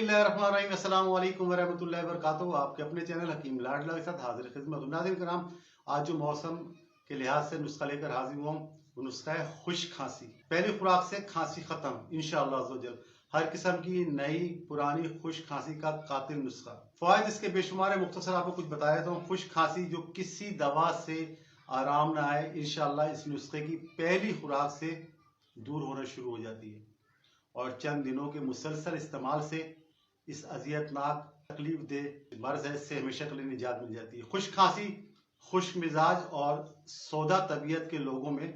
बिस्मिल्लाहिर्रहमानिर्रहीम, अस्सलाम वालेकुम वरहमतुल्लाहि वबरकातुहू। आपके अपने चैनल हकीम लाडला के साथ हाजिर खिदमत। नाज़रीन कराम, आज जो मौसम के लिहाज से नुस्खा लेकर हाजिर हुआ हूँ, वो नुस्खा है खुश्क खांसी। पहली खुराक से खांसी खत्म इंशाअल्लाह अज़्ज़ व जल। हर किस्म की नई पुरानी खुश्क खांसी का कातिल नुस्खा। फ़वाइद इसके बेशुमार है, मुख्तसर आपको कुछ बताया तो खुश्क खांसी जो किसी दवा से आराम ना आए, इंशाअल्लाह इस नुस्खे की पहली खुराक से दूर होना शुरू हो जाती है और चंद दिनों के मुसलसल इस्तेमाल से इस अजियतनाक तकलीफ दे मर्ज है इससे हमेशा के लिए निजात मिल जाती है। खुश्क खांसी खुश्क मिजाज और सौदा तबीयत के लोगों में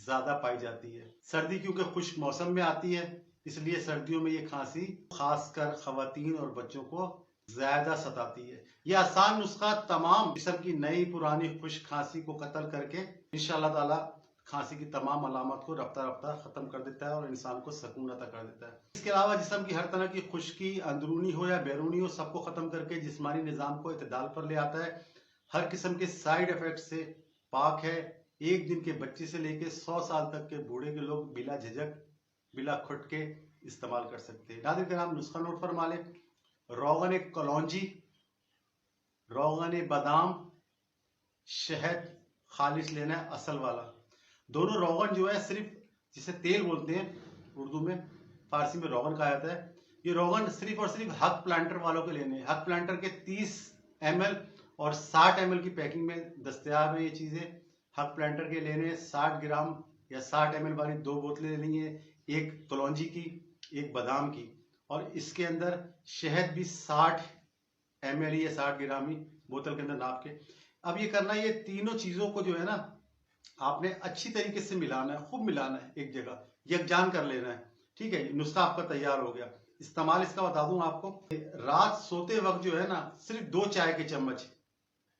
ज्यादा पाई जाती है। सर्दी क्योंकि खुश्क मौसम में आती है, इसलिए सर्दियों में ये खांसी खासकर खवातीन और बच्चों को ज्यादा सताती है। यह आसान नुस्खा तमाम किस्म की नई पुरानी खुश्क खांसी को कत्ल करके इंशाअल्लाह ताला खांसी की तमाम अलामत को रफ्ता रफ्ता खत्म कर देता है और इंसान को सकून अता कर देता है। इसके अलावा जिस्म की हर तरह की खुश्की अंदरूनी हो या बैरूनी हो, सबको खत्म करके जिस्मानी निजाम को इतदाल पर ले आता है। हर किस्म के साइड इफेक्ट से पाक है। एक दिन के बच्चे से लेके 100 साल तक के बूढ़े के लोग बिला झिझक बिला खुट के इस्तेमाल कर सकते हैं। नाज़रीन कराम, नुस्खा नोट फरमा लें। रोगन कलौंजी, रोगन बादाम, शहद खालिश लेना है, असल वाला। दोनों रोगन जो है सिर्फ जिसे तेल बोलते हैं उर्दू में, फारसी में रोगन कहा जाता है। ये रोगन सिर्फ और सिर्फ हक प्लांटर वालों के लेने हैं। हक प्लांटर के 30 ml और 60 ml की पैकिंग में दस्तयाब है ये चीजें। हक प्लांटर के लेने 60 ग्राम या 60 ml वाली 2 बोतलें लेनी है, एक कलौंजी की, एक बादाम की, और इसके अंदर शहद भी 60 ml या 60 ग्राम ही बोतल के अंदर नाप के। अब ये करना, ये तीनों चीजों को जो है ना आपने अच्छी तरीके से मिलाना है, खूब मिलाना है, एक जगह यकजान कर लेना है। ठीक है, नुस्खा आपका तैयार हो गया। इस्तेमाल इसका बता दूं आपको, रात सोते वक्त जो है ना सिर्फ 2 चाय के चम्मच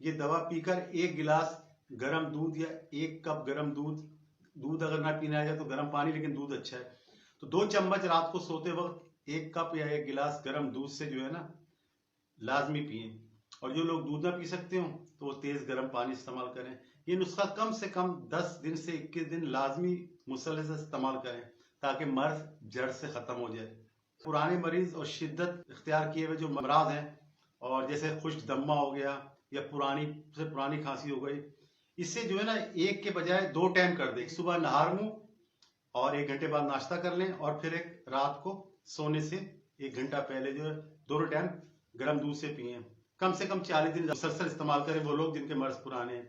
ये दवा पीकर 1 गिलास गर्म दूध या 1 कप गर्म दूध अगर ना पीना है तो गर्म पानी, लेकिन दूध अच्छा है तो 2 चम्मच रात को सोते वक्त 1 कप या 1 गिलास गर्म दूध से जो है ना लाजमी पिए। और जो लोग दूध ना पी सकते हो तो वो तेज गर्म पानी इस्तेमाल करें। ये नुस्खा कम से कम 10 दिन से 21 दिन लाजमी मुसलसल इस्तेमाल करें ताकि मर्ज जड़ से खत्म हो जाए। पुराने मरीज और शिद्दत इख्तियार किए हुए जो अमराज हैं, और जैसे खुश्क दम्मा हो गया या पुरानी से पुरानी खांसी हो गई, इससे जो है ना एक के बजाय 2 टाइम कर दे। सुबह नहार मुंह और 1 घंटे बाद नाश्ता कर लें, और फिर एक रात को सोने से 1 घंटा पहले जो है दोनों टाइम गर्म दूध से पिए। कम से कम 40 दिन मुसलसल इस्तेमाल करें वो लोग जिनके मर्ज पुराने हैं।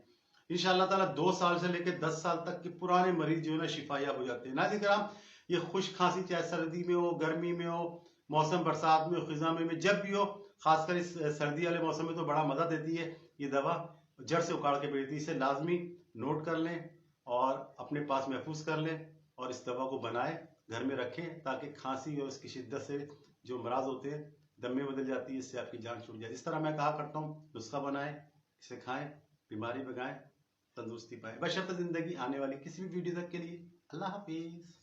इंशाअल्लाह ताला 2 साल से लेकर 10 साल तक के पुराने मरीज जो है ना शिफायाब हो जाते हैं। नाज़रीन कराम, ये खुश्क खांसी चाहे सर्दी में हो, गर्मी में हो, मौसम बरसात में हो, खिजा में जब भी हो, खासकर इस सर्दी वाले मौसम में तो बड़ा मजा देती है ये दवा, जड़ से उखाड़ के बेचती है। इसे लाजमी नोट कर लें और अपने पास महफूज कर लें और इस दवा को बनाए घर में रखें ताकि खांसी और इसकी शिद्दत से जो मराज होते हैं दम में बदल जाती है, इससे आपकी जान छूट जाए। इस तरह मैं कहा करता हूँ, नुस्खा बनाएं, इसे खाएं, बीमारी भगाएं, तंदुरुस्ती पाएं। बशर्ते जिंदगी आने वाली किसी भी वीडियो तक के लिए अल्लाह हाफिज।